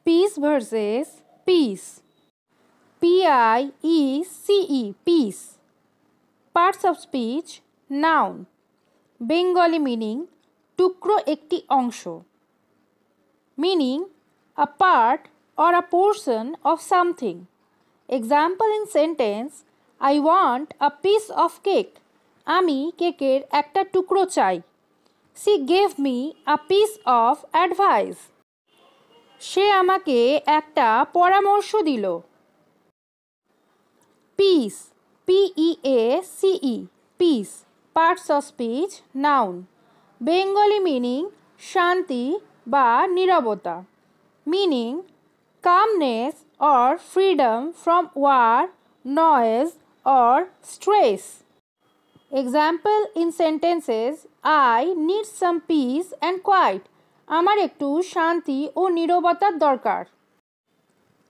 Peace versus peace. P-I-E-C-E, peace. Parts of speech, noun. Bengali meaning টুকরো একটি অংশ. Meaning a part or a portion of something. Example in sentence, I want a piece of cake. আমি কেকের একটা টুকরো চাই. She gave me a piece of advice. সে আমাকে একটা পরামর্শ দিল. Peace, P-E-A-C-E, peace. Parts of speech, noun. Bengali meaning শান্তি বা নীরবতা. Meaning calmness or freedom from war, noise or stress. Example in sentences, I need some peace and quiet. আমার একটু শান্তি ও নীরবতার দরকার.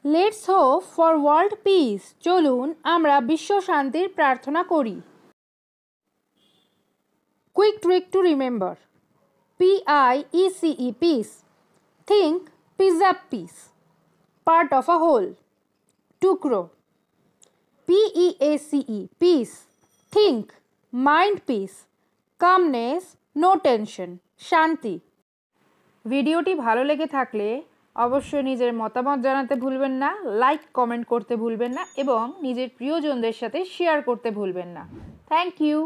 Let's hope for world peace. চলুন আমরা বিশ্ব শান্তির প্রার্থনা করি. Quick trick to remember. P-I-E-C-E, peace. Think pizza piece. Part of a whole. টুকরো. P-E-A-C-E, peace. Think mind peace. Calmness, no tension. শান্তি. ভিডিওটি ভালো লেগে থাকলে অবশ্যই নিজের মতামত জানাতে ভুলবেন না, লাইক কমেন্ট করতে ভুলবেন না এবং নিজের প্রিয়জনদের সাথে শেয়ার করতে ভুলবেন না। Thank you.